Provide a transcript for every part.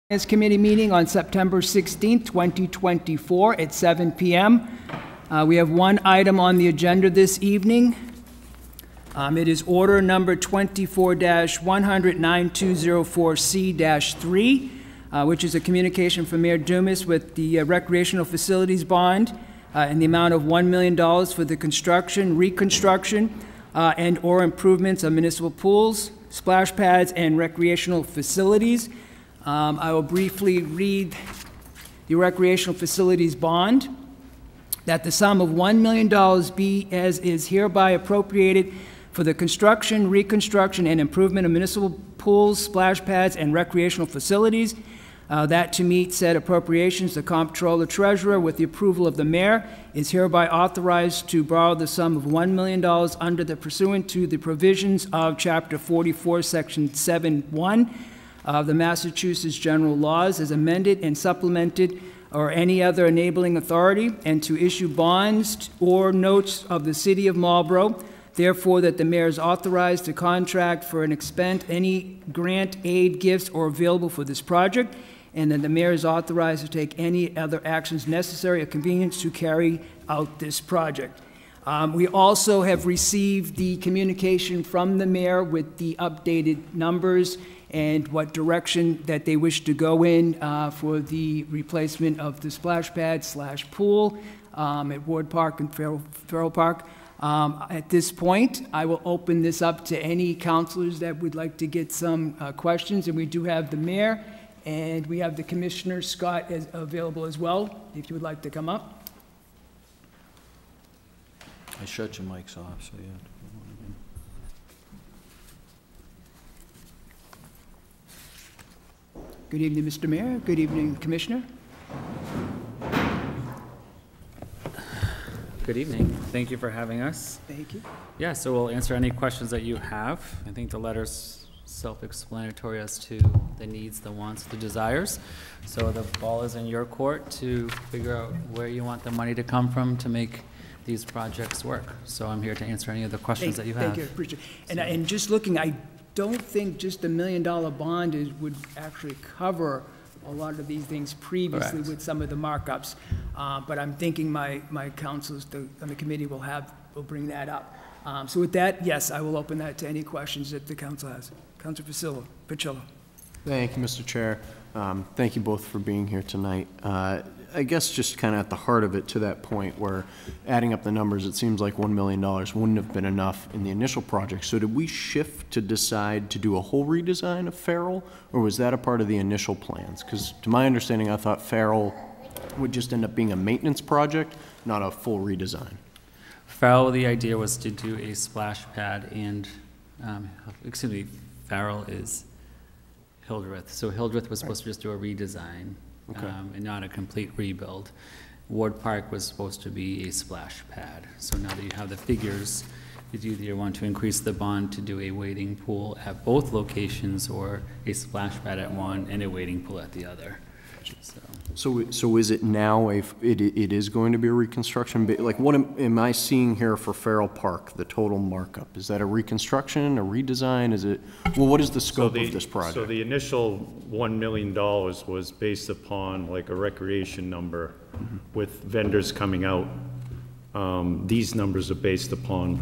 Finance Committee meeting on September 16, 2024 at 7 p.m. We have one item on the agenda this evening. It is order number 24-100-9204C-3, which is a communication from Mayor Dumas with the recreational facilities bond in the amount of $1 million for the construction, reconstruction, and or improvements of municipal pools, splash pads, and recreational facilities. I will briefly read the recreational facilities bond. That the sum of $1 million be as is hereby appropriated for the construction, reconstruction, and improvement of municipal pools, splash pads, and recreational facilities. That to meet said appropriations, the comptroller treasurer, with the approval of the mayor, is hereby authorized to borrow the sum of $1 million under the pursuant to the provisions of Chapter 44, Section 7.1 of the Massachusetts General Laws as amended and supplemented, or any other enabling authority, and to issue bonds or notes of the city of Marlborough. Therefore, that the mayor is authorized to contract for and expend any grant, aid, gifts, or available for this project, and that the mayor is authorized to take any other actions necessary or convenient to carry out this project. We also have received the communication from the mayor with the updated numbers and what direction that they wish to go in for the replacement of the splash pad / pool at Ward Park and Farrell Park. At this point, I will open this up to any councilors that would like to get some questions, and we do have the mayor, and we have the commissioner, Scott, available as well, if you would like to come up. I shut your mics off, so yeah. Good evening, Mr. Mayor. Good evening, Commissioner. Good evening. Thank you for having us. Thank you. Yeah, so we'll answer any questions that you have. I think the letter's self-explanatory as to the needs, the wants, the desires. So the ball is in your court to figure out where you want the money to come from to make these projects work. So I'm here to answer any of the questions that you have. Thank you. Appreciate it. And just looking, I don't think just a $1 million bond would actually cover a lot of these things previously. Correct. With some of the markups. But I'm thinking my councils on the committee will bring that up. So with that, yes, I will open that to any questions that the council has. Councilor Pacillo. Thank you, Mr. Chair. Thank you both for being here tonight. I guess just kind of at the heart of it, to that point where adding up the numbers, it seems like $1 million wouldn't have been enough in the initial project. So did we shift to decide to do a whole redesign of Farrell, or was that a part of the initial plans? Because to my understanding, I thought Farrell would just end up being a maintenance project, not a full redesign. Farrell, the idea was to do a splash pad and, Farrell is Hildreth. So Hildreth was supposed to just do a redesign. Okay. And not a complete rebuild. Ward Park was supposed to be a splash pad. So now that you have the figures, you either want to increase the bond to do a wading pool at both locations, or a splash pad at one and a wading pool at the other. So is it now it is going to be a reconstruction? Like, what am I seeing here for Farrell Park, the total markup? Is that a reconstruction, a redesign? Is it, well, what is the scope of this project? So the initial $1 million was based upon like a recreation number with vendors coming out. These numbers are based upon,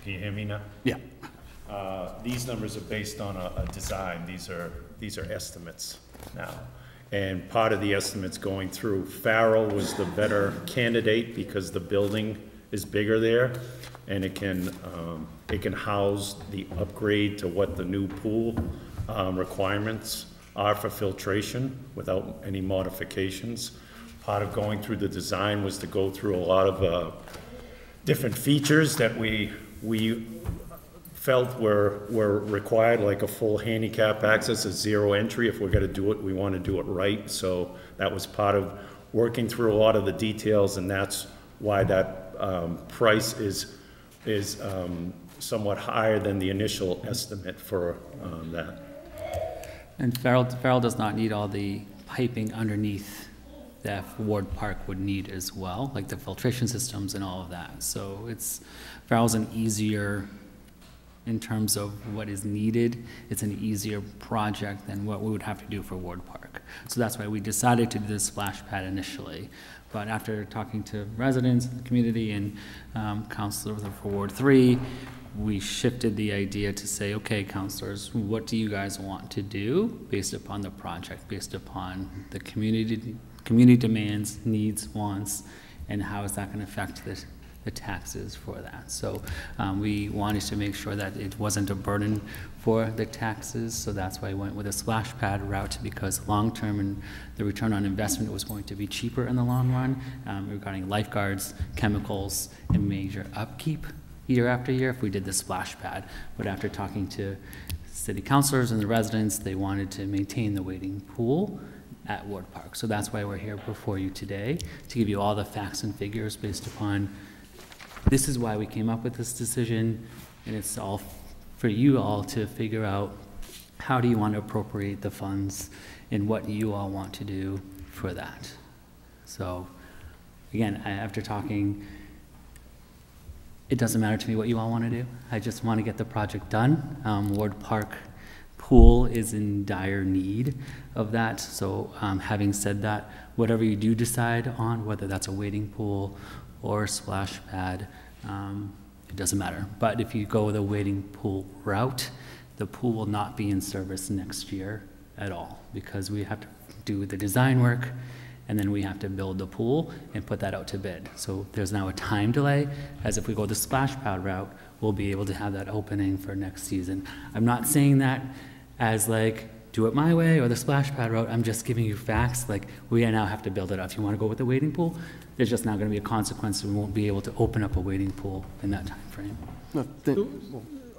can you hear me now? Yeah. These numbers are based on a design. These are estimates now. And part of the estimates going through, Farrell was the better candidate because the building is bigger there, and it can house the upgrade to what the new pool requirements are for filtration without any modifications. Part of going through the design was to go through a lot of different features that we felt were required, like a full handicap access, a zero entry. If we're going to do it, we want to do it right. So that was part of working through a lot of the details, and that's why that price is somewhat higher than the initial estimate for that. And Farrell does not need all the piping underneath that Ward Park would need as well, like the filtration systems and all of that. So Farrell's an easier in terms of what is needed. It's an easier project than what we would have to do for Ward Park. So that's why we decided to do the splash pad initially. But after talking to residents, the community, and councilors for Ward 3, we shifted the idea to say, okay, councilors, what do you guys want to do based upon the project, based upon the community demands, needs, wants, and how is that going to affect the taxes for that. So we wanted to make sure that it wasn't a burden for the taxes, so that's why I went with a splash pad route, because long-term and the return on investment was going to be cheaper in the long run regarding lifeguards, chemicals, and major upkeep year after year if we did the splash pad. But after talking to city councilors and the residents, they wanted to maintain the wading pool at Ward Park. So that's why we're here before you today, to give you all the facts and figures based upon this is why we came up with this decision, and it's all for you all to figure out how do you want to appropriate the funds and what do you all want to do for that. So again, after talking, it doesn't matter to me what you all want to do. I just want to get the project done. Ward Park Pool is in dire need of that. So having said that, whatever you do decide on, whether that's a wading pool or a splash pad, it doesn't matter. But if you go the wading pool route, the pool will not be in service next year at all, because we have to do the design work, and then we have to build the pool and put that out to bid. So there's now a time delay, as if we go the splash pad route, we'll be able to have that opening for next season. I'm not saying that as like, do it my way or the splash pad route. I'm just giving you facts. Like, we now have to build it up. If you want to go with the wading pool, there's just not going to be a consequence. We won't be able to open up a wading pool in that time frame.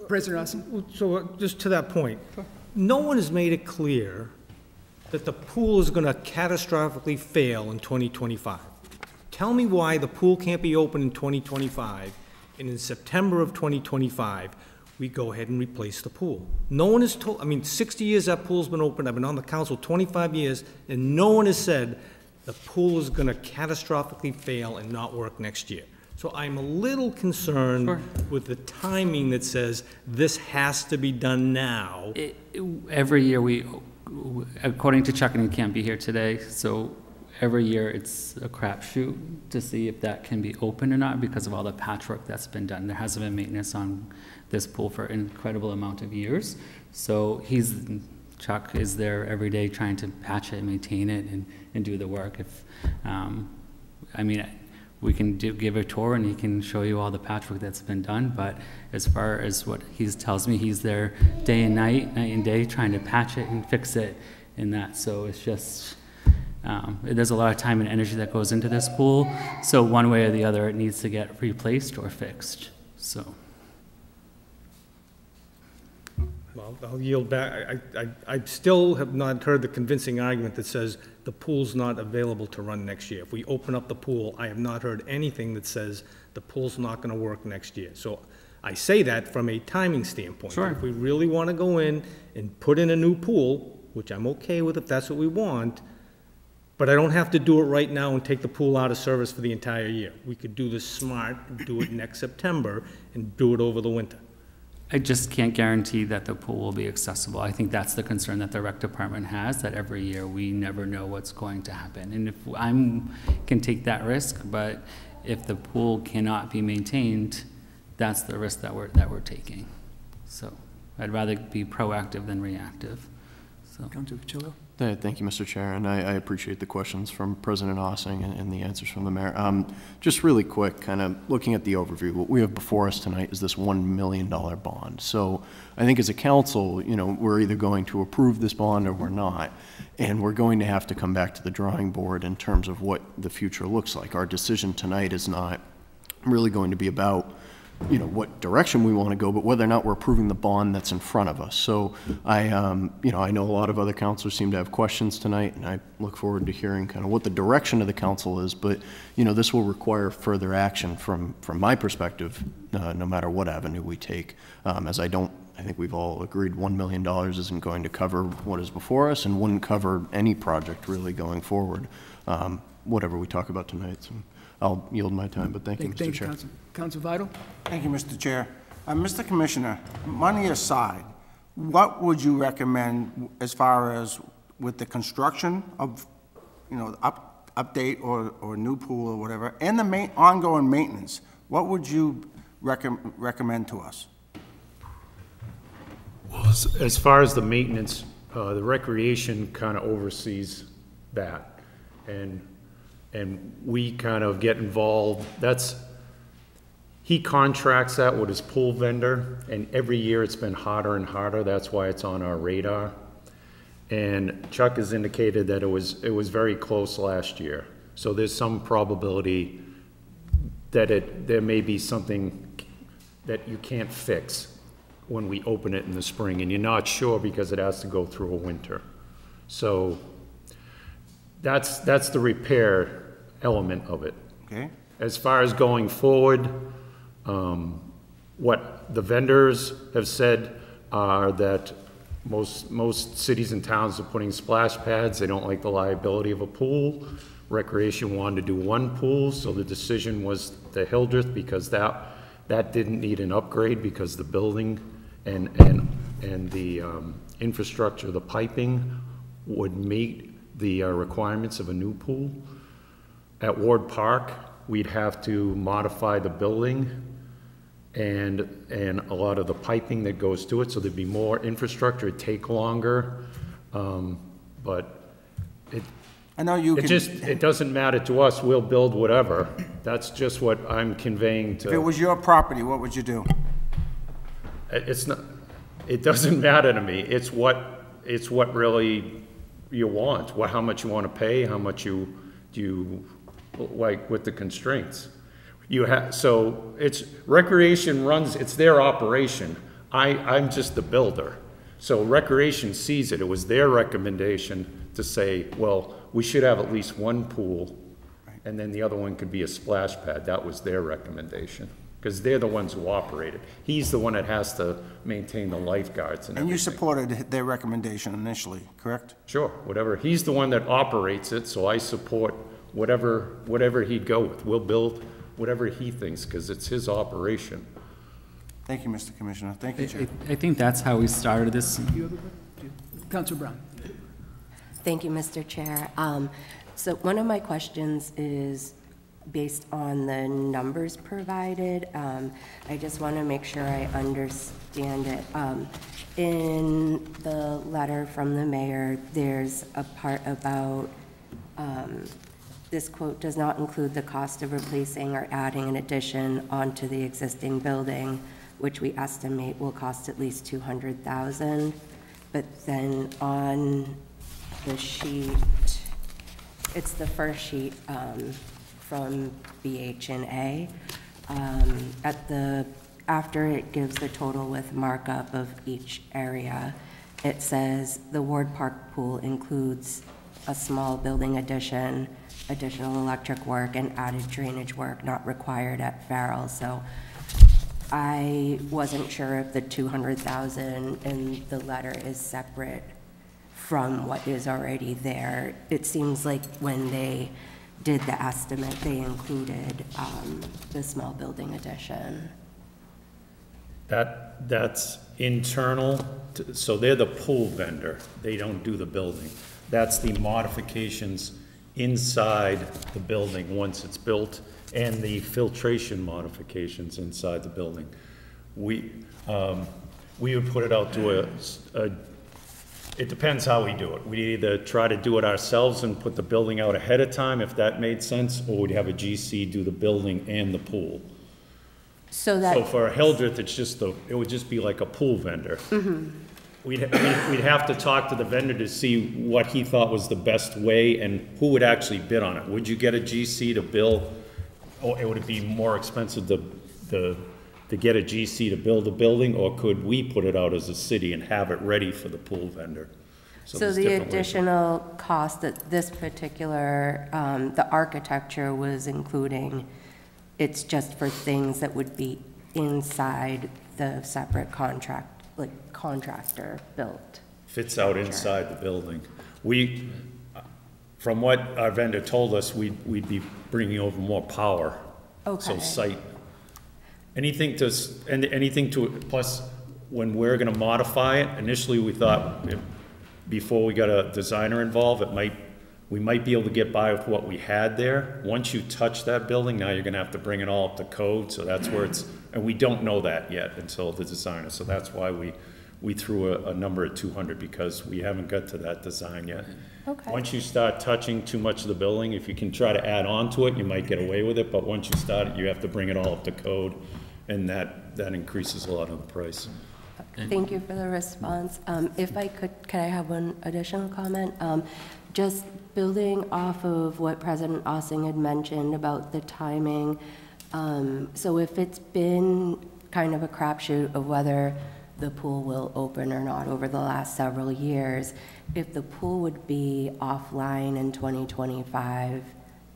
President Austin? So just to that point, no one has made it clear that the pool is going to catastrophically fail in 2025. Tell me why the pool can't be open in 2025, and in September of 2025, we go ahead and replace the pool. No one has told, I mean, 60 years that pool's been open, I've been on the council 25 years, and no one has said the pool is going to catastrophically fail and not work next year. So I'm a little concerned with the timing that says this has to be done now. Every year we, according to Chuck, and he can't be here today, so every year it's a crapshoot to see if that can be open or not because of all the patchwork that's been done. There hasn't been maintenance on this pool for an incredible amount of years. So Chuck is there every day trying to patch it, maintain it, and do the work. If I mean, we can give a tour and he can show you all the patchwork that's been done, but as far as what he tells me, he's there day and night and day, trying to patch it and fix it and that. So it's just, there's a lot of time and energy that goes into this pool. So one way or the other, it needs to get replaced or fixed, so. Well, I'll yield back. I still have not heard the convincing argument that says the pool's not available to run next year. If we open up the pool, I have not heard anything that says the pool's not going to work next year. So I say that from a timing standpoint. Sure. If we really want to go in and put in a new pool, which I'm okay with if that's what we want, but I don't have to do it right now and take the pool out of service for the entire year. We could do this smart, do it next September, and do it over the winter. I just can't guarantee that the pool will be accessible. I think that's the concern that the rec department has, that every year we never know what's going to happen. And if can take that risk, but if the pool cannot be maintained, that's the risk that we're taking. So I'd rather be proactive than reactive. So. Councilor Cucciolo? Thank you, Mr. Chair, and I appreciate the questions from President Ossing and the answers from the mayor. Just really quick, kind of looking at the overview, what we have before us tonight is this $1 million bond. So I think as a council, you know, we're either going to approve this bond or we're not, and we're going to have to come back to the drawing board in terms of what the future looks like. Our decision tonight is not really going to be about, you know, what direction we want to go, but whether or not we're approving the bond that's in front of us. So you know, I know a lot of other councilors seem to have questions tonight, and I look forward to hearing kind of what the direction of the council is, but, you know, this will require further action from my perspective, no matter what avenue we take, as I think we've all agreed $1 million isn't going to cover what is before us and wouldn't cover any project really going forward, whatever we talk about tonight. So I'll yield my time, but thank you, Mr. Chair. Councilor Vital? Thank you, Mr. Chair. Mr. Commissioner, money aside, what would you recommend as far as with the construction of, you know, update or new pool or whatever, and the ongoing maintenance? What would you recommend to us? Well, as far as the maintenance, the recreation kind of oversees that, and we kind of get involved. He contracts that with his pool vendor, and every year it's been harder and harder. That's why it's on our radar. And Chuck has indicated that it was very close last year. So there's some probability that there may be something that you can't fix when we open it in the spring, and you're not sure because it has to go through a winter. So that's the repair element of it. Okay. As far as going forward, what the vendors have said are that most cities and towns are putting splash pads. They don't like the liability of a pool. Recreation wanted to do one pool, so the decision was the Hildreth, because that didn't need an upgrade because the building and the infrastructure, the piping would meet the requirements of a new pool. At Ward Park, we'd have to modify the building and a lot of the piping that goes to it, so there'd be more infrastructure. It'd take longer, but I know you it doesn't matter to us. We'll build whatever. That's just what I'm conveying to. If it was your property, what would you do? It's not. It doesn't matter to me. It's what really you want. How much you want to pay? How much do you like with the constraints? So it's recreation runs. It's their operation. I'm just the builder. So recreation sees it. It was their recommendation to say, well, we should have at least one pool, and then the other one could be a splash pad. That was their recommendation, because they're the ones who operate it. He's the one that has to maintain the lifeguards and everything. And you supported their recommendation initially, correct? Sure, whatever. He's the one that operates it, so I support whatever he'd go with. We'll build whatever he thinks, because it's his operation. Thank you, Mr. Commissioner. Thank you, Chair. I think that's how we started this. Councilor Brown. Thank you, Mr. Chair. So one of my questions is based on the numbers provided. I just want to make sure I understand it. In the letter from the mayor, there's a part about this quote does not include the cost of replacing or adding an addition onto the existing building, which we estimate will cost at least $200,000. But then on the sheet, it's the first sheet from BH&A. After it gives the total with markup of each area, it says the Ward Park pool includes a small building addition, additional electric work, and added drainage work not required at Farrell. So I wasn't sure if the $200,000 in the letter is separate from what is already there. It seems like when they did the estimate, they included the small building addition. That's internal, so they're the pool vendor. They don't do the building. That's the modifications inside the building once it's built, and the filtration modifications inside the building. We would put it out to it depends how we do it. We'd either try to do it ourselves and put the building out ahead of time, if that made sense, or we'd have a GC do the building and the pool. So for Hildreth, it would just be like a pool vendor. Mm-hmm. We'd have to talk to the vendor to see what he thought was the best way and who would actually bid on it. Would you get a GC to bill, or would it be more expensive to get a GC to build a building, or could we put it out as a city and have it ready for the pool vendor? So the additional cost that this particular, the architecture was including, it's just for things that would be inside the separate contract, like contractor built. Fits out inside the building. From what our vendor told us, we'd be bringing over more power. Okay. So site. Anything to, anything to, plus, when we're gonna modify it, initially we thought, before we got a designer involved, we might be able to get by with what we had there. Once you touch that building, now you're gonna have to bring it all up to code, so that's where it's, and we don't know that yet until the designer, so that's why we threw a number at 200, because we haven't got to that design yet. Okay. Once you start touching too much of the building, if you can try to add on to it, you might get away with it, but once you start it, you have to bring it all up to code, and that increases a lot of the price. Thank you for the response. If I could I have one additional comment? Just building off of what President Ossing had mentioned about the timing. So if it's been kind of a crapshoot of whether the pool will open or not over the last several years, if the pool would be offline in 2025,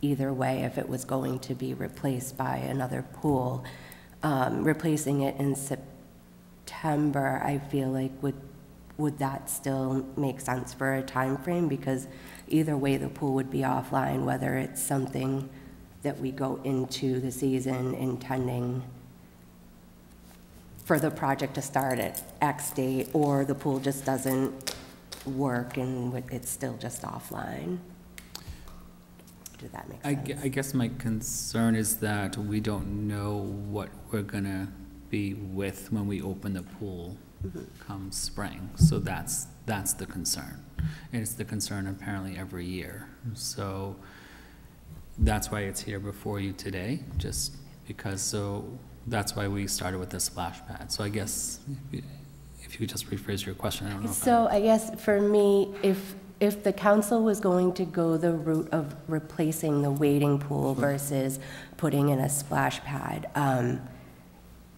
either way, if it was going to be replaced by another pool, replacing it in September, I feel like would that still make sense for a time frame? Because either way, the pool would be offline, whether it's something that we go into the season intending for the project to start at X date, or the pool just doesn't work and it's still just offline. Does that make sense? I guess my concern is that we don't know what we're gonna be with when we open the pool come spring. So that's the concern. And it's the concern apparently every year. So that's why it's here before you today, just because, so that's why we started with the splash pad. So I guess if you could just rephrase your question, I don't know. So I guess for me, if the council was going to go the route of replacing the wading pool versus putting in a splash pad,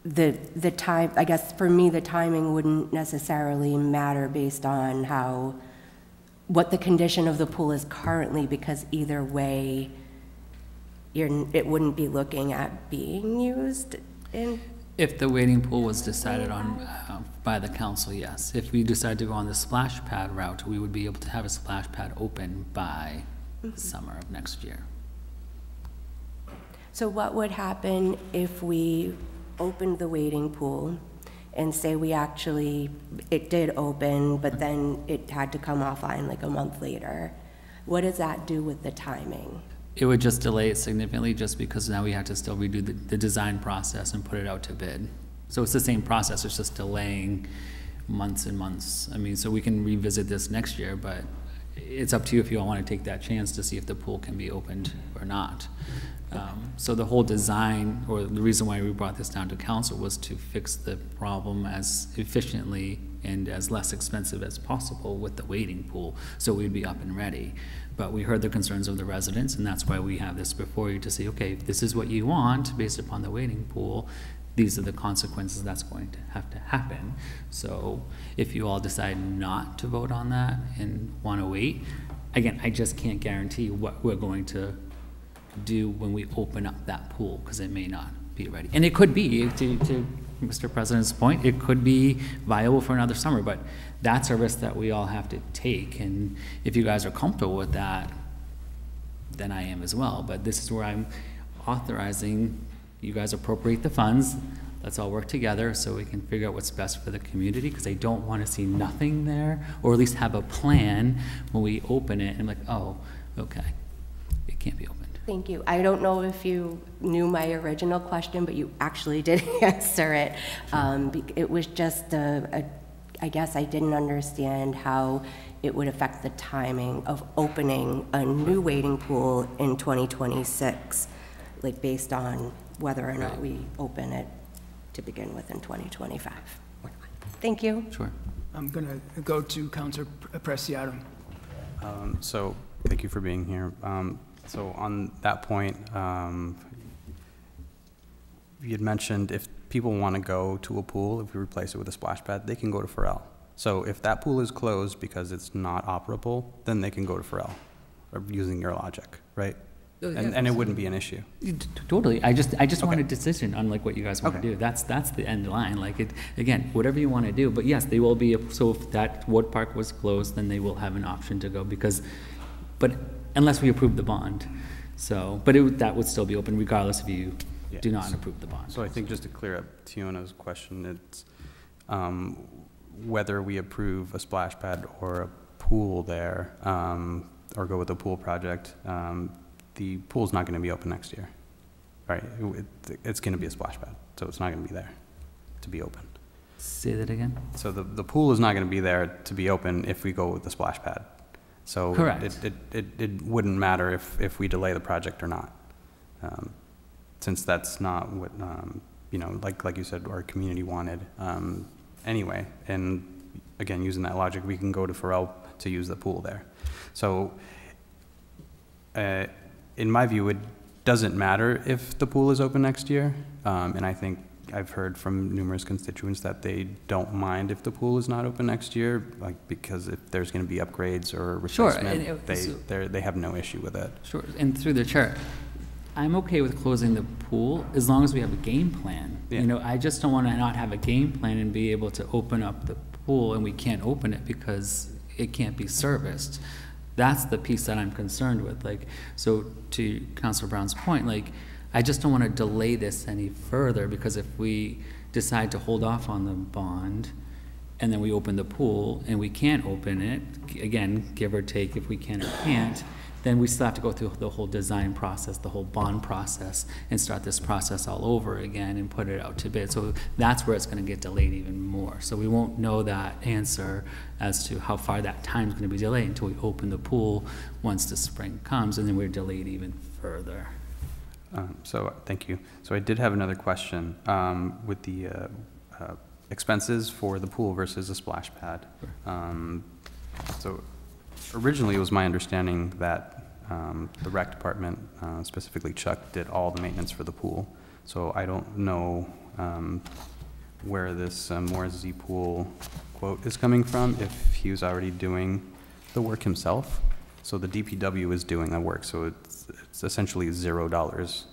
the time, I guess for me, the timing wouldn't necessarily matter based on what the condition of the pool is currently, because either way, it wouldn't be looking at being used in. If the wading pool was decided on by the council, yes. If we decide to go on the splash pad route, we would be able to have a splash pad open by summer of next year. So what would happen if we opened the wading pool and say it did open, but then it had to come offline like a month later? What does that do with the timing? It would just delay it significantly, just because now we have to still redo the design process and put it out to bid. So it's the same process, it's just delaying months and months. I mean, so we can revisit this next year, but it's up to you if you all want to take that chance to see if the pool can be opened or not. So the whole design, or the reason why we brought this down to council, was to fix the problem as efficiently and as less expensive as possible with the wading pool, so we'd be up and ready. But we heard the concerns of the residents, and that's why we have this before you to say, okay, if this is what you want based upon the wading pool, these are the consequences that's going to have to happen. So if you all decide not to vote on that and want to wait, again, I just can't guarantee what we're going to do when we open up that pool, because it may not be ready. And it could be, to Mr. President's point, it could be viable for another summer, but that's a risk that we all have to take. And if you guys are comfortable with that, then I am as well. But this is where I'm authorizing you guys appropriate the funds. Let's all work together so we can figure out what's best for the community, because I don't want to see nothing there, or at least have a plan when we open it and I'm like, oh, okay, it can't be opened. Thank you. I don't know if you knew my original question, but you actually did answer it. It was just I guess I didn't understand how it would affect the timing of opening a new wading pool in 2026, like based on whether or not we open it to begin with in 2025. Thank you. Sure. I'm going to go to Councilor Preciado. So thank you for being here. So on that point, you had mentioned if people want to go to a pool, if we replace it with a splash pad, they can go to Pharrell. So if that pool is closed because it's not operable, then they can go to Pharrell, or using your logic, right? And it wouldn't be an issue. Totally. I just want Okay. a decision on like what you guys want to do. That's the end line. Like again, whatever you want to do. But yes, they will be. So if that Wood Park was closed, then they will have an option to go but unless we approve the bond. So, but that would still be open regardless if you do not approve the bond. So I think just to clear up Tiona's question, it's whether we approve a splash pad or a pool there, or go with a pool project, the pool's not going to be open next year, right? It's going to be a splash pad, so it's not going to be there to be open. Say that again? So the pool is not going to be there to be open if we go with the splash pad. So Correct. it wouldn't matter if we delay the project or not, since that's not what, you know, like you said, our community wanted anyway. And again, using that logic, we can go to Pharrell to use the pool there. So in my view, it doesn't matter if the pool is open next year. And I think I've heard from numerous constituents that they don't mind if the pool is not open next year, like, because if there's going to be upgrades or replacement, they have no issue with it. Sure, and through the chair, I'm okay with closing the pool as long as we have a game plan. Yeah. You know, I just don't want to not have a game plan and be able to open up the pool and we can't open it because it can't be serviced. That's the piece that I'm concerned with. Like, so to Councilor Brown's point, like, I just don't want to delay this any further, because if we decide to hold off on the bond and then we open the pool and we can't open it, again, give or take if we can or can't, then we still have to go through the whole design process, the whole bond process, and start this process all over again and put it out to bid. So that's where it's going to get delayed even more. So we won't know that answer as to how far that time's going to be delayed until we open the pool once the spring comes, and then we're delayed even further. So thank you. So I did have another question with the expenses for the pool versus a splash pad. So originally it was my understanding that the rec department, specifically Chuck, did all the maintenance for the pool. So I don't know where this Morsey pool quote is coming from, if he was already doing the work himself. So the DPW is doing the work, so it's essentially $0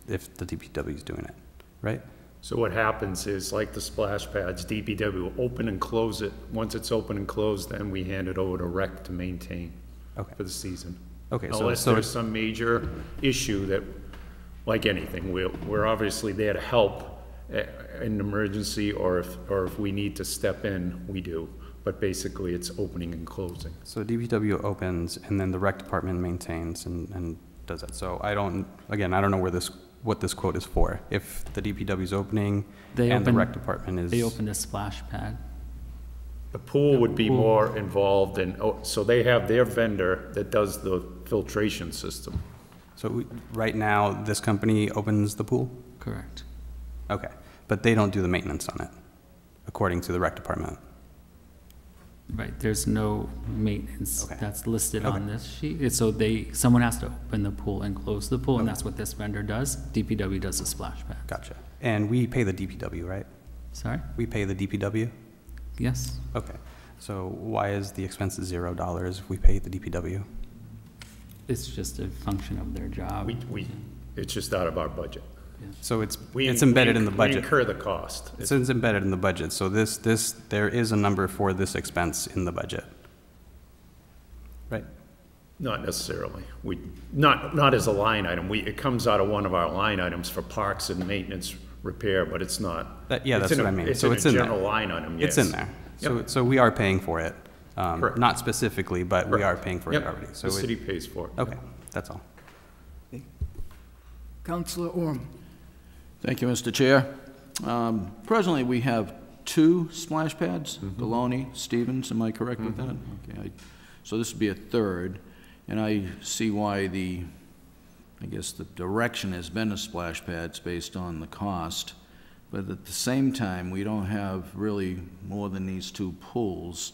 if the DPW is doing it, right? So what happens is, like the splash pads, DPW will open and close it. Once it's open and closed, then we hand it over to rec to maintain for the season. Okay, Unless there's some major issue that, like anything, we're obviously there to help in an emergency, or if we need to step in, we do. But basically, it's opening and closing. So DPW opens, and then the rec department maintains and does it. So I don't know what this quote is for. If the DPW is opening the rec department is... They opened a splash pad. The pool would be more involved in, so they have their vendor that does the filtration system. So right now, this company opens the pool? Correct. Okay, but they don't do the maintenance on it, according to the rec department? Right, there's no maintenance that's listed on this sheet. So someone has to open the pool and close the pool, and that's what this vendor does. DPW does the splash pad. Gotcha. And we pay the DPW, right? Sorry? We pay the DPW? Yes. Okay. So why is the expense $0 if we pay the DPW? It's just a function of their job. It's just out of our budget. So it's embedded in the budget. We incur the cost. So it's embedded in the budget. So there is a number for this expense in the budget, right? Not necessarily. Not as a line item. It comes out of one of our line items for parks and maintenance repair, but it's not. That's what I mean. So it's in a general line item, yes. It's in there. Yep. So we are paying for it. Correct. Not specifically, but we are paying for it already. So the city pays for it. Okay, that's all. Councilor Orm. Thank you, Mr. Chair. Presently, we have 2 splash pads, Galone, Stevens, am I correct with that? Okay, so this would be a third, and I see why I guess the direction has been a splash pads based on the cost, but at the same time, we don't have really more than these 2 pools.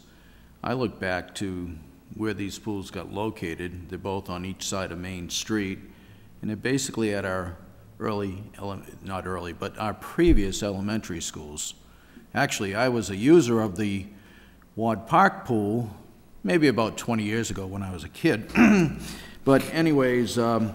I look back to where these pools got located. They're both on each side of Main Street, and they're basically at our our previous elementary schools. Actually, I was a user of the Ward Park pool maybe about 20 years ago when I was a kid. But anyways, I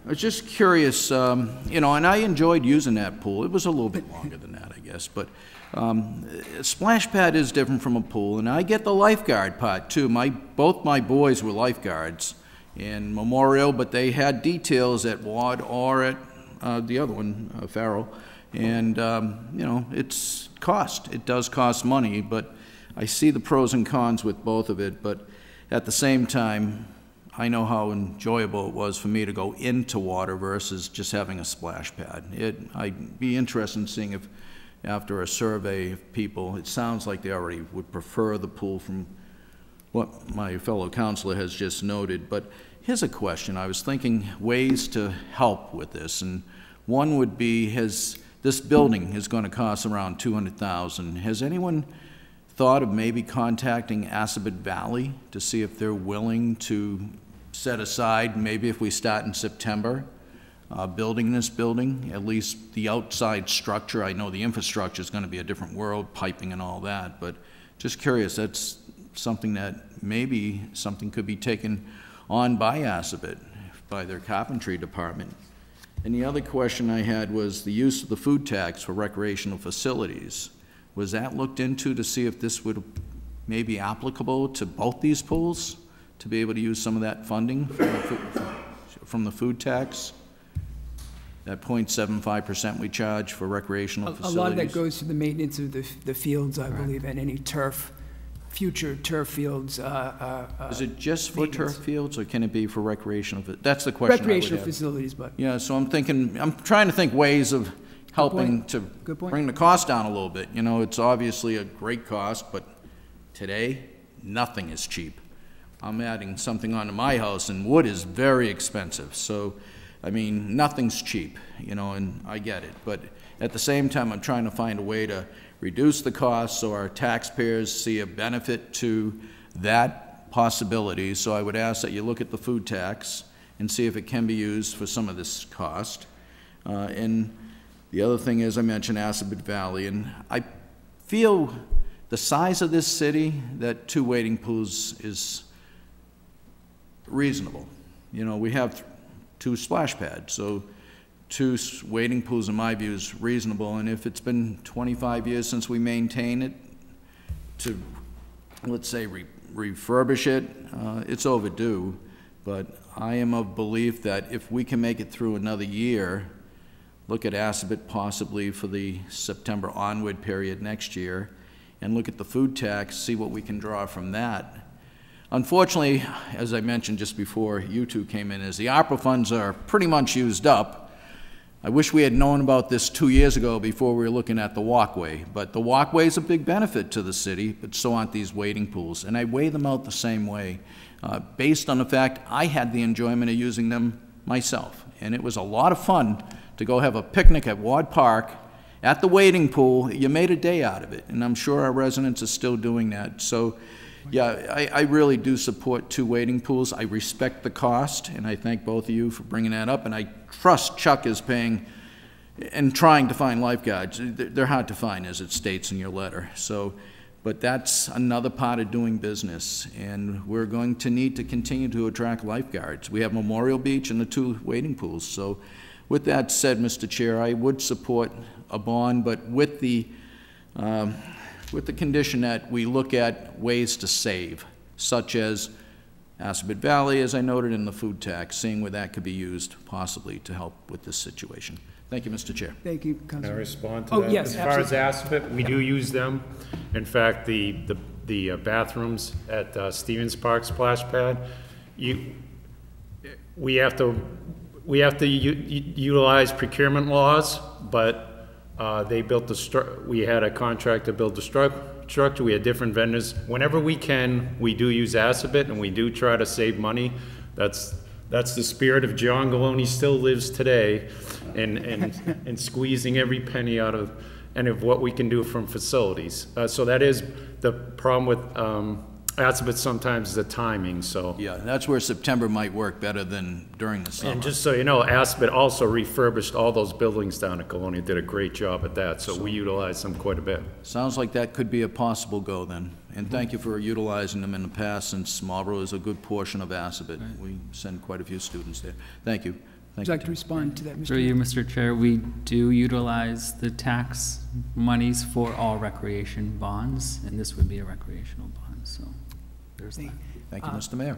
was just curious, and I enjoyed using that pool. It was a little bit longer than that, I guess, but a splash pad is different from a pool, and I get the lifeguard part too. Both my boys were lifeguards in Memorial, but they had details at Ward or at the other one, Farrell. And, you know, it's cost. It does cost money, but I see the pros and cons with both of it. But at the same time, I know how enjoyable it was for me to go into water versus just having a splash pad. I'd be interested in seeing if, after a survey of people, it sounds like they already would prefer the pool from what my fellow counselor has just noted. But here's a question. I was thinking ways to help with this, and one would be, this building is going to cost around $200,000. Has anyone thought of maybe contacting Assabet Valley to see if they're willing to set aside, maybe if we start in September, building this building, at least the outside structure? I know the infrastructure is going to be a different world, piping and all that, but just curious, that's something that maybe something could be taken on by Assabet, by their carpentry department. And the other question I had was the use of the food tax for recreational facilities. Was that looked into to see if this would may be applicable to both these pools, to be able to use some of that funding from the food tax? That 0.75% we charge for recreational facilities? A lot of that goes to the maintenance of the fields, I believe, and any future turf fields. Is it just for turf fields, or can it be for recreational? That's the question I would Recreational have. facilities, but. Yeah, so I'm trying to think ways of helping to bring the cost down a little bit. You know, it's obviously a great cost, but today, nothing is cheap. I'm adding something onto my house, and wood is very expensive. So, I mean, nothing's cheap, you know, and I get it. But at the same time, I'm trying to find a way to reduce the cost so our taxpayers see a benefit to that possibility. So I would ask that you look at the food tax and see if it can be used for some of this cost. And the other thing is, I mentioned Assabet Valley, and I feel the size of this city, that 2 wading pools is reasonable. You know, we have 2 splash pads, so 2 wading pools, in my view, is reasonable. And if it's been 25 years since we maintain it, to, let's say, refurbish it, it's overdue. But I am of belief that if we can make it through another year, look at Assabet possibly for the September onward period next year, and look at the food tax, see what we can draw from that. Unfortunately, as I mentioned just before you two came in, is the ARPA funds are pretty much used up. I wish we had known about this 2 years ago before we were looking at the walkway. But the walkway is a big benefit to the city, but so aren't these wading pools. And I weigh them out the same way, based on the fact I had the enjoyment of using them myself. And it was a lot of fun to go have a picnic at Ward Park at the wading pool. You made a day out of it, and I'm sure our residents are still doing that. So, yeah, I really do support 2 wading pools. I respect the cost, and I thank both of you for bringing that up, and I trust Chuck is paying and trying to find lifeguards. They're hard to find, as it states in your letter. So, but that's another part of doing business, and we're going to need to continue to attract lifeguards. We have Memorial Beach and the 2 wading pools. So with that said, Mr. Chair, I would support a bond, but with the condition that we look at ways to save, such as Assabet Valley, as I noted, in the food tax, seeing where that could be used possibly to help with this situation. Thank you, Mr. Chair. Thank you, Can I Councilor. respond to Oh, that? yes, As far as Assabet, we do use them. In fact, the bathrooms at Stevens Park Splash Pad, we have to utilize procurement laws, but they built we had a contract to build the structure. We had different vendors. Whenever we can, we do use Assabet, and we do try to save money. That's the spirit of John Galone still lives today, and squeezing every penny out of what we can do from facilities. So that is the problem with Assabet sometimes, the timing, so. Yeah, that's where September might work better than during the summer. And just so you know, Assabet also refurbished all those buildings down at Colonia, did a great job at that, so we utilize them quite a bit. Sounds like that could be a possible go then. And thank you for utilizing them in the past, since Marlborough is a good portion of Assabet. We send quite a few students there. Thank you. Would you like to respond to that, Mr. Through you, Mayor? Mr. Chair, we do utilize the tax monies for all recreation bonds, and this would be a recreational bond, so there's that. Thank you, Mr. Mayor.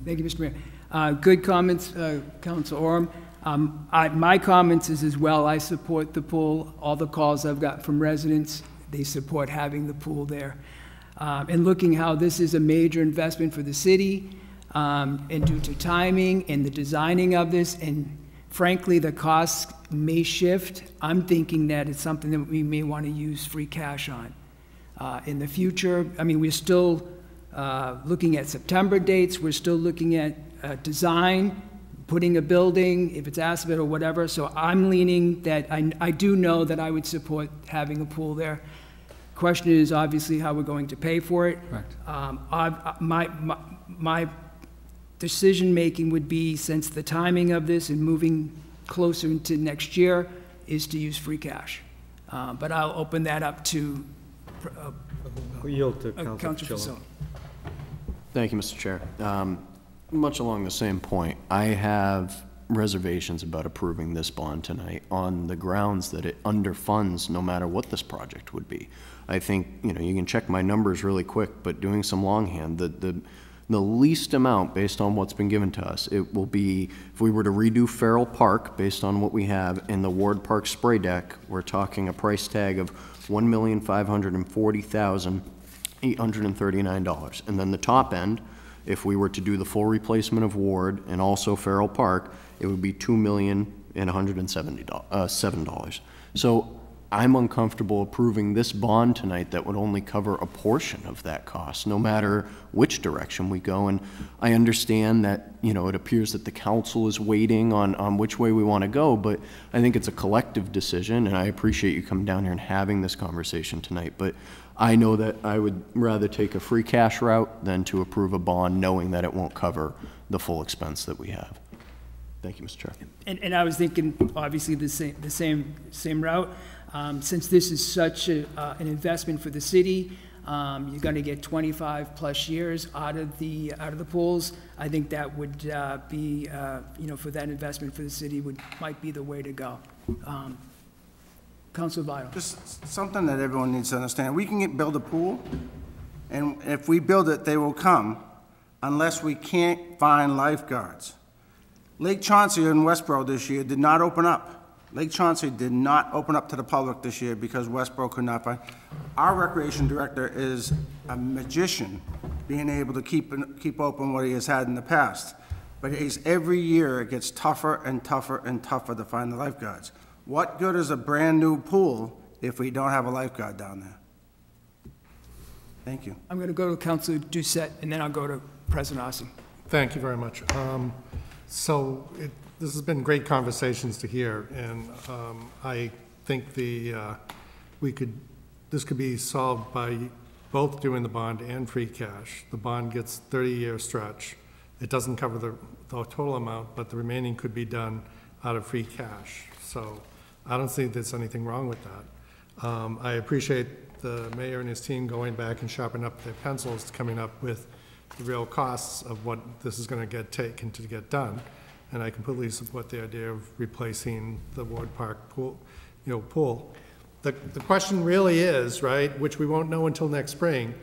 Thank you, Mr. Mayor. Good comments, Council Orem. My comments is as well, I support the pool. All the calls I've got from residents, they support having the pool there. And looking how this is a major investment for the city, and due to timing and the designing of this, and frankly, the costs may shift, I'm thinking that it's something that we may want to use free cash on. In the future, I mean, we're still looking at September dates, we're still looking at design, putting a building, if it's asphalt or whatever, so I'm leaning that, I do know that I would support having a pool there. Question is obviously how we're going to pay for it. Correct. My decision-making would be, since the timing of this and moving closer into next year, is to use free cash. But I'll open that up to I'll yield to Councilor Councilor Fasone. Thank you, Mr. Chair. Much along the same point, I have reservations about approving this bond tonight on the grounds that it underfunds no matter what this project would be. I think, you know, you can check my numbers really quick, but doing some longhand, the least amount based on what's been given to us, it will be, if we were to redo Farrell Park based on what we have in the Ward Park spray deck, we're talking a price tag of $1,540,839. And then the top end, if we were to do the full replacement of Ward and also Farrell Park, it would be $2,177. So I'm uncomfortable approving this bond tonight that would only cover a portion of that cost, no matter which direction we go. And I understand that, you know, it appears that the council is waiting on which way we want to go, but I think it's a collective decision, and I appreciate you coming down here and having this conversation tonight. But I know that I would rather take a free cash route than to approve a bond knowing that it won't cover the full expense that we have. Thank you, Mr. Chair. And I was thinking, obviously, the same route. Since this is such an investment for the city, you're going to get 25+ years out of the pools. I think that would be, you know, for that investment for the city might be the way to go. Councilor Vital. Just something that everyone needs to understand. We can build a pool, and if we build it, they will come, unless we can't find lifeguards. Lake Chauncey in Westboro this year did not open up. Lake Chauncey did not open up to the public this year because Westboro could not find. Our recreation director is a magician, being able to keep open what he has had in the past. But every year it gets tougher and tougher and tougher to find the lifeguards. What good is a brand-new pool if we don't have a lifeguard down there? Thank you. I'm going to go to Councilor Doucette, and then I'll go to President Ossie. Thank you very much. This has been great conversations to hear, and I think this could be solved by both doing the bond and free cash. The bond gets 30-year stretch. It doesn't cover the total amount, but the remaining could be done out of free cash. So I don't think there's anything wrong with that. I appreciate the mayor and his team going back and sharpening up their pencils, coming up with the real costs of what this is going to get taken to get done. And I completely support the idea of replacing the Ward Park pool, pool. The question really is, right, which we won't know until next spring,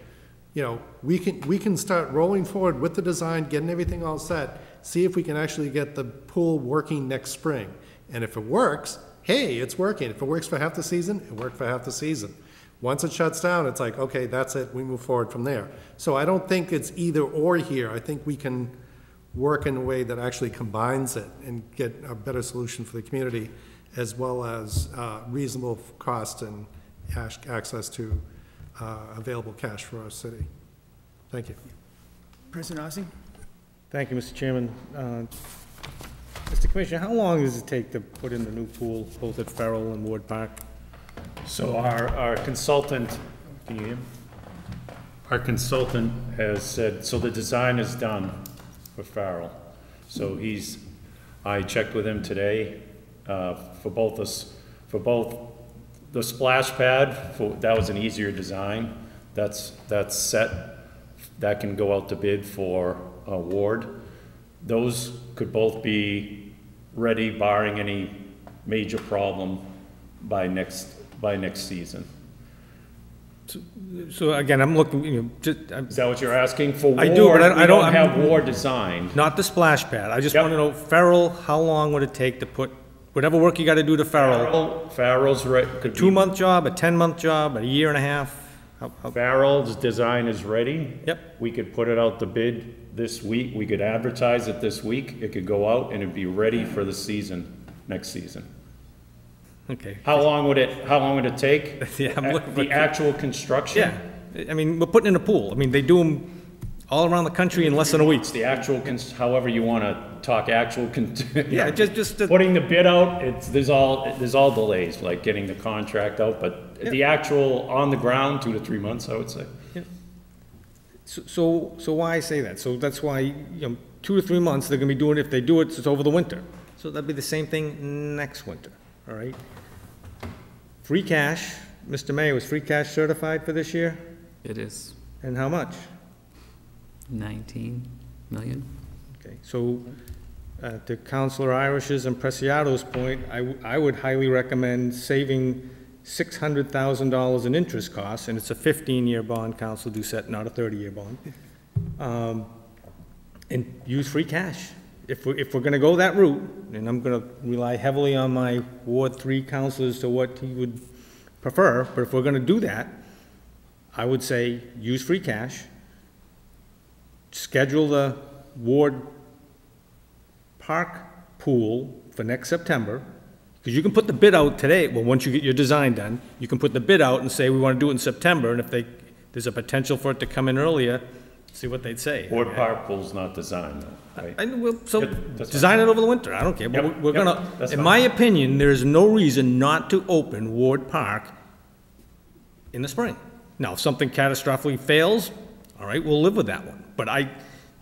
we can start rolling forward with the design, getting everything all set, see if we can actually get the pool working next spring. And if it works, hey, it's working. If it works for half the season, it worked for half the season. Once it shuts down, it's like, okay, that's it, we move forward from there. So I don't think it's either or here. I think we can work in a way that actually combines it and get a better solution for the community, as well as reasonable cost and access to available cash for our city. Thank you. President Ossie? Thank you, Mr. Chairman. Mr. Commissioner, how long does it take to put in the new pool, both at Farrell and Ward Park? So our consultant, can you hear me? Our consultant has said, so the design is done for Farrell. So I checked with him today for both the splash pad. That was an easier design. That's set. That can go out to bid for Ward. Those could both be ready, barring any major problem, by next season. So again, I'm looking, Is that what you're asking for? I do, but Ward, I don't- We don't have Ward designed. not the splash pad. I just Yep. want to know, Farrell, how long would it take to put, whatever work you got to do to Farrell? Farrell's could be. 2-month job, a 10-month job, a year and a half? Farrell's design is ready. Yep. We could put it out the bid this week. We could advertise it this week. It could go out and it'd be ready for the season, next season. Okay. How long would it take? Yeah, I'm looking for- The actual construction? Yeah, I mean, we're putting in a pool. I mean, they do them all around the country in less than a week. It's the actual, however you want to talk actual. Yeah, just, Putting the bid out, there's all delays, like getting the contract out, but the actual on the ground, 2 to 3 months, I would say. so why I say that? So that's why, 2 to 3 months, they're gonna be doing, if they do it, it's over the winter. So that'd be the same thing next winter, all right? Free cash, Mr. Mayor, was free cash certified for this year? It is And how much? 19 million. Okay, so, to Councilor Irish's and Preciado's point, I would highly recommend saving $600,000 in interest costs, and it's a 15-year bond, Council Doucette, not a 30-year bond, and use free cash. If we're gonna go that route, and I'm gonna rely heavily on my Ward 3 councilor as to what he would prefer, but if we're gonna do that, I would say use free cash, schedule the Ward Park pool for next September, because you can put the bid out today, well, once you get your design done, you can put the bid out and say, we want to do it in September, and if there's a potential for it to come in earlier, see what they'd say. Ward Park Pool's not designed, though, right? So, That's design it over the winter, I don't care, but Yep, we're yep, gonna, that's in fine. my opinion, there is no reason not to open Ward Park in the spring. Now, if something catastrophically fails, all right, we'll live with that one, but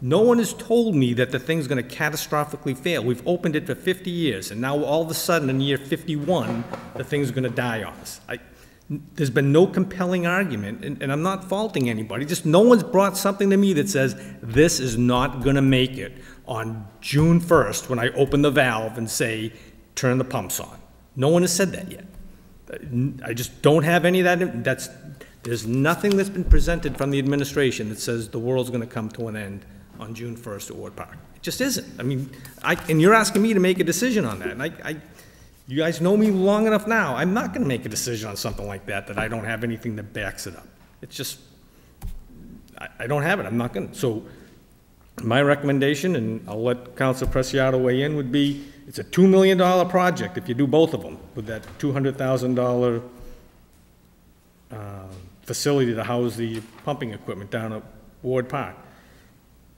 no one has told me that the thing's gonna catastrophically fail. We've opened it for 50 years, and now all of a sudden, in year 51, the thing's gonna die on us. There's been no compelling argument, and I'm not faulting anybody, just no one's brought something to me that says, this is not gonna make it on June 1st, when I open the valve and say, turn the pumps on. No one has said that yet. I just don't have any of that, there's nothing that's been presented from the administration that says the world's gonna come to an end on June 1st at Ward Park. It just isn't. I mean, and you're asking me to make a decision on that, and you guys know me long enough now, I'm not gonna make a decision on something like that I don't have anything that backs it up. It's just, I don't have it, I'm not gonna. So, my recommendation, and I'll let Council Preciado weigh in, would be, it's a $2 million project if you do both of them, with that $200,000 facility to house the pumping equipment down at Ward Park.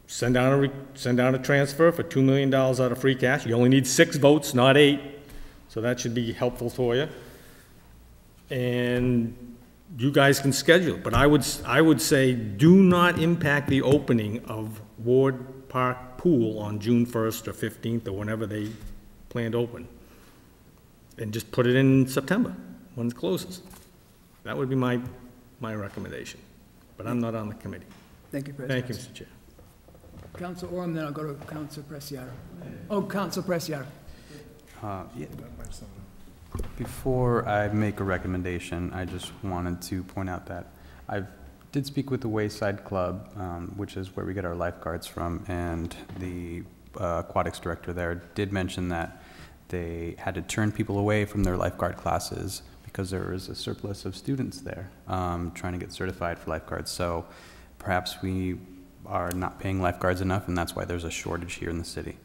Send down a transfer for $2 million out of free cash. You only need 6 votes, not 8, so that should be helpful for you. And you guys can schedule it, but I would say do not impact the opening of Ward Park Pool on June 1st or 15th or whenever they plan to open. And just put it in September when it closes. That would be my recommendation, but I'm not on the committee. Thank you, President. Thank you, Mr. Chair. Council Orem, then I'll go to Council Preciado. Oh, Council Preciado. Yeah. Before I make a recommendation, I just wanted to point out that I did speak with the Wayside Club, which is where we get our lifeguards from, and the aquatics director there did mention that they had to turn people away from their lifeguard classes because there is a surplus of students there trying to get certified for lifeguards. So perhaps we are not paying lifeguards enough, and that's why there's a shortage here in the city.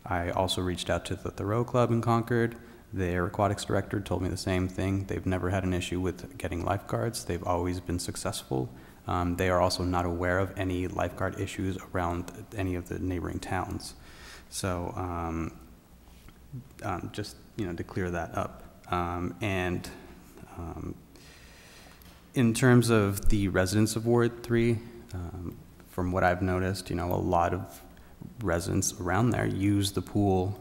I also reached out to the Thoreau Club in Concord. Their aquatics director told me the same thing. They've never had an issue with getting lifeguards. They've always been successful. They are also not aware of any lifeguard issues around any of the neighboring towns. So just, to clear that up. In terms of the residents of Ward 3, from what I've noticed, a lot of residents around there use the pool.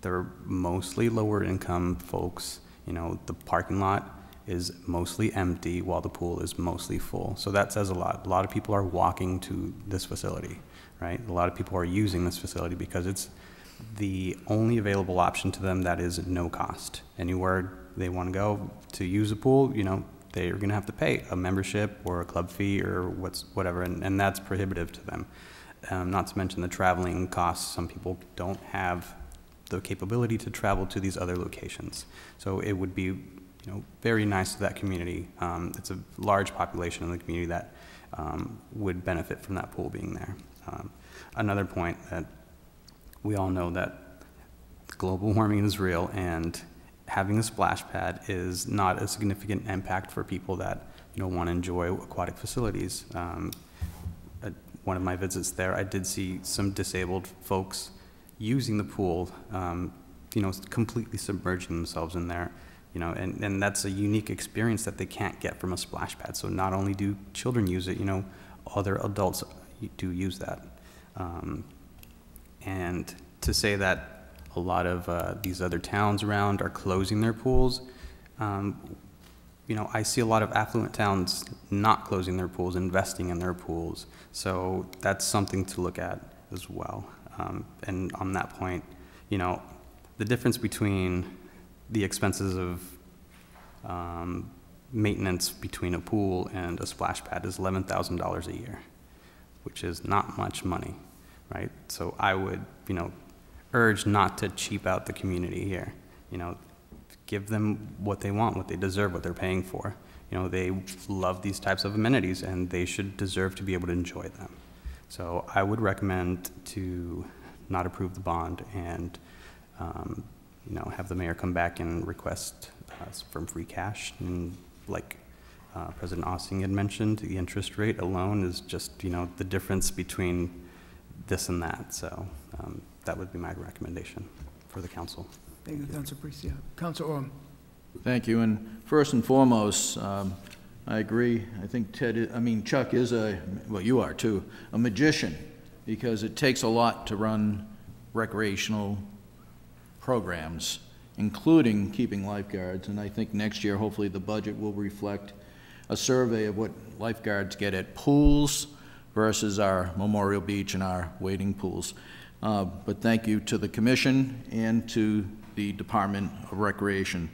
They're mostly lower income folks. The parking lot is mostly empty while the pool is mostly full. So that says a lot. A lot of people are walking to this facility, right? A lot of people are using this facility because it's the only available option to them that is no cost. Anywhere they want to go to use a pool, they're going to have to pay a membership or a club fee or whatever, and that's prohibitive to them. Not to mention the traveling costs. Some people don't have the capability to travel to these other locations. So it would be, very nice to that community. It's a large population in the community that would benefit from that pool being there. Another point that we all know that global warming is real, and having a splash pad is not a significant impact for people that want to enjoy aquatic facilities. At one of my visits there, I did see some disabled folks using the pool, completely submerging themselves in there, and that's a unique experience that they can't get from a splash pad. So not only do children use it, other adults do use that. And to say that a lot of these other towns around are closing their pools, I see a lot of affluent towns not closing their pools, investing in their pools. So that's something to look at as well. And on that point, the difference between the expenses of maintenance between a pool and a splash pad is $11,000 a year, which is not much money, right? So I would, urge not to cheap out the community here. Give them what they want, what they deserve, what they're paying for. They love these types of amenities, and they should deserve to be able to enjoy them. So I would recommend to not approve the bond and, have the mayor come back and request from free cash. And like President Ossing had mentioned, the interest rate alone is just, the difference between this and that. So that would be my recommendation for the council. Thank you, Councilor Priest. Yeah. Councilor Orm. Thank you. And first and foremost, I agree. I think Chuck is you are too, a magician, because it takes a lot to run recreational programs, including keeping lifeguards. And I think next year, hopefully, the budget will reflect a survey of what lifeguards get at pools versus our Memorial Beach and our wading pools. But thank you to the commission and to the Department of Recreation.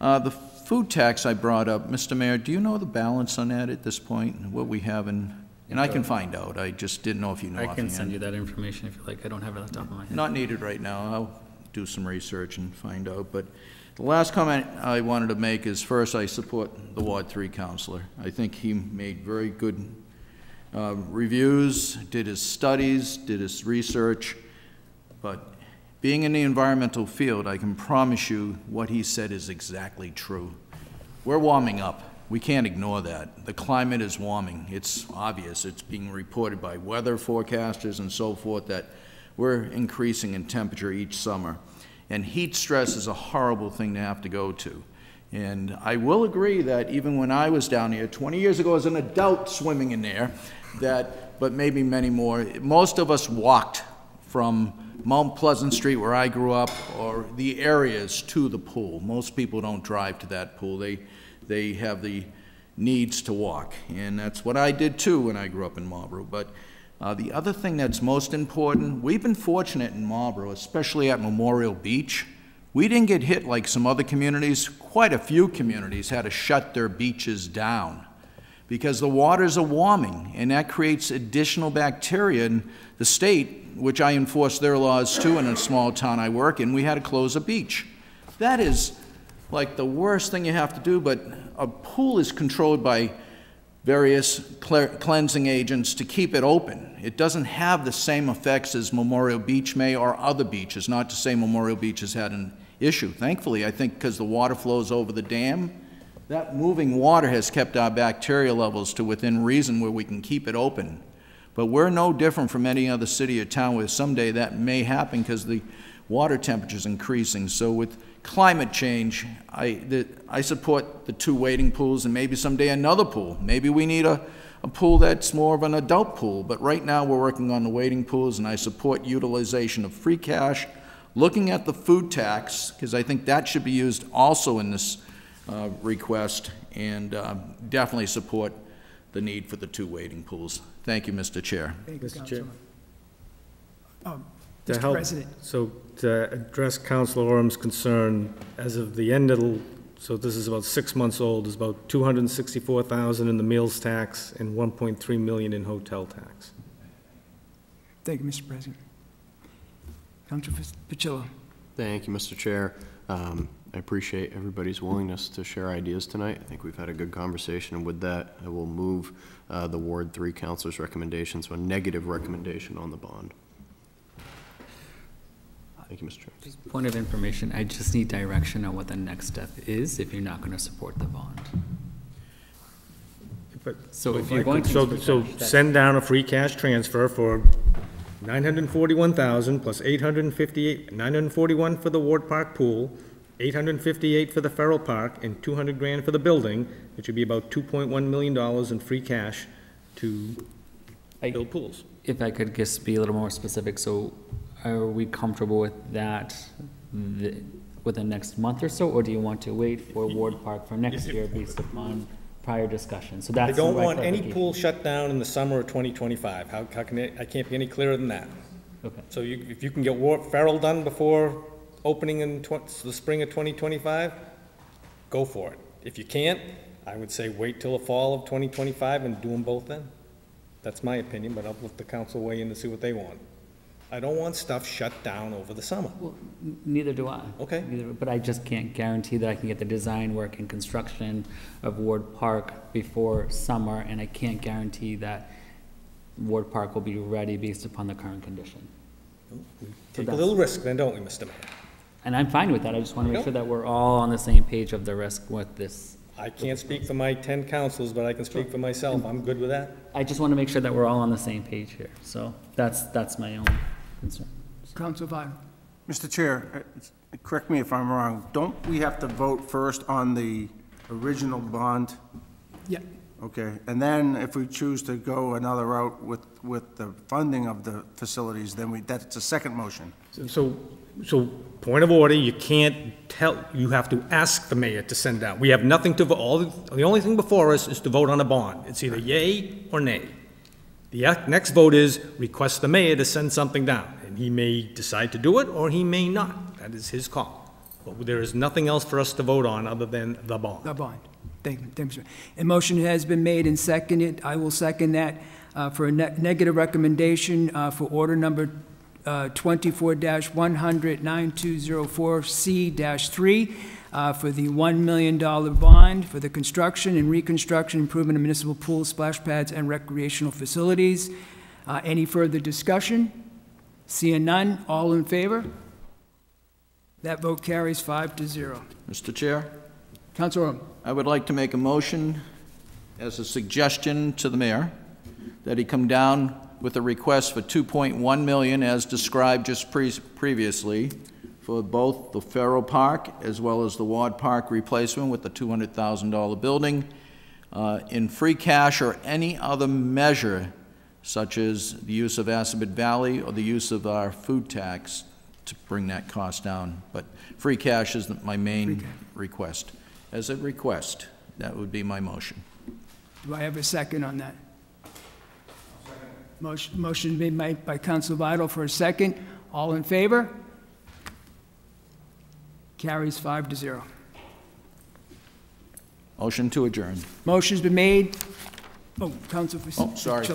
The food tax I brought up, Mr. Mayor, do you know the balance on that at this point? What we have in, and I can find out. I just didn't know if you know I can offhand. send you that information if you like. I don't have it on the top of my head. Not needed right now. I'll do some research and find out. But the last comment I wanted to make is, first, I support the Ward 3 councilor. I think he made very good reviews, did his studies, did his research. But being in the environmental field, I can promise you what he said is exactly true. We're warming up. We can't ignore that. The climate is warming. It's obvious. It's being reported by weather forecasters and so forth that we're increasing in temperature each summer. And heat stress is a horrible thing to have to go to. And I will agree that even when I was down here 20 years ago as an adult swimming in there, but maybe many more, most of us walked from Mount Pleasant Street, where I grew up, or the areas to the pool. Most people don't drive to that pool. They have the needs to walk, and that's what I did too when I grew up in Marlborough. But the other thing that's most important, we've been fortunate in Marlborough, especially at Memorial Beach. We didn't get hit like some other communities. Quite a few communities had to shut their beaches down because the waters are warming, and that creates additional bacteria. In the state, which I enforce their laws too in a small town I work in, we had to close a beach. That is like the worst thing you have to do, but a pool is controlled by various cleansing agents to keep it open. It doesn't have the same effects as Memorial Beach may or other beaches, not to say Memorial Beach has had an issue. Thankfully, I think because the water flows over the dam, that moving water has kept our bacteria levels to within reason where we can keep it open. But we're no different from any other city or town where someday that may happen because the water temperature is increasing. So with climate change, I support the 2 wading pools and maybe someday another pool. Maybe we need a pool that's more of an adult pool, but right now we're working on the wading pools, and I support utilization of free cash, looking at the food tax, because I think that should be used also in this request, and definitely support the need for the 2 wading pools. Thank you, Mr. Chair. Thank you, Mr. Chair. To Mr. help, President. so to address Councilor Orm's concern, as of the end of so this is about 6 months old, is about $264,000 in the meals tax and $1.3 million in hotel tax. Thank you, Mr. President. Councilor Pacillo. Thank you, Mr. Chair. I appreciate everybody's willingness to share ideas tonight. I think we've had a good conversation, and with that, I will move the Ward 3 councilors' recommendation, so a negative recommendation on the bond. Thank you, Mr. Chair. Just point of information, I just need direction on what the next step is if you're not going to support the bond. So if you're going to... So send down a free cash transfer for $941,000 plus $858, $941 for the Ward Park pool, $858 for the Farrell Park, and $200,000 for the building, which would be about $2.1 million in free cash to build pools. If I could just be a little more specific, so are we comfortable with that within the next month or so, or do you want to wait for Ward Park for next year based upon prior discussion? So that's I don't want any pool shut down in the summer of 2025. How can I can't be any clearer than that. Okay. So if you can get Farrell done before opening in the spring of 2025, go for it. If you can't, I would say wait till the fall of 2025 and do them both then. That's my opinion, but I'll let the council weigh in to see what they want. I don't want stuff shut down over the summer. Well, neither do I. Okay. But I just can't guarantee that I can get the design work and construction of Ward Park before summer, and I can't guarantee that Ward Park will be ready based upon the current condition. Take a little risk then, don't we, Mr. Mayor? And I'm fine with that. I just want to make sure that we're all on the same page of the risk with this. I can't speak for my 10 councils, but I can speak for myself. I'm good with that. I just want to make sure that we're all on the same page here. So that's my own concern. Councilor Vital. Mr. Chair, correct me if I'm wrong, don't we have to vote first on the original bond? Yeah. Okay, and then if we choose to go another route with the funding of the facilities, then that's a second motion. So point of order, you can't you have to ask the mayor to send down. We have nothing to vote, the only thing before us is to vote on a bond. It's either yay or nay. The next vote is request the mayor to send something down, and he may decide to do it or he may not. That is his call. But there is nothing else for us to vote on other than the bond. The bond. Thank you, sir. A motion has been made and seconded. I will second that for a negative recommendation for order number 24-100-9204C-3 for the $1 million bond for the construction and reconstruction improvement of municipal pools, splash pads, and recreational facilities. Any further discussion? Seeing none, all in favor? That vote carries 5-0. Mr. Chair? Councilor Rome. I would like to make a motion as a suggestion to the mayor that he come down with a request for $2.1 million as described just previously for both the Farrell Park as well as the Ward Park replacement with the $200,000 building in free cash or any other measure such as the use of Assabet Valley or the use of our food tax to bring that cost down. But free cash is my main request. As a request, that would be my motion. Do I have a second on that? Motion being made by Councilor Vital for a second. All in favor? Carries 5-0. Motion to adjourn. Motion's been made. Oh, Councilor. Oh, sorry.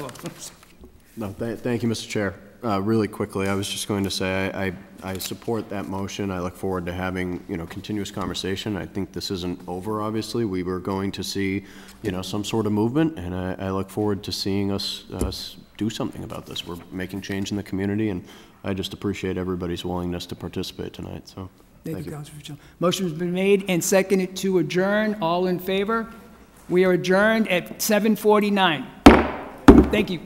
No, thank you, Mr. Chair. Really quickly, I was just going to say I support that motion. I look forward to having continuous conversation. I think this isn't over. Obviously, we were going to see some sort of movement, and I look forward to seeing us do something about this. We're making change in the community, and I just appreciate everybody's willingness to participate tonight. So thank you. Councilor Fitzgerald. Motion's been made and seconded to adjourn. All in favor? We are adjourned at 7:49. Thank you.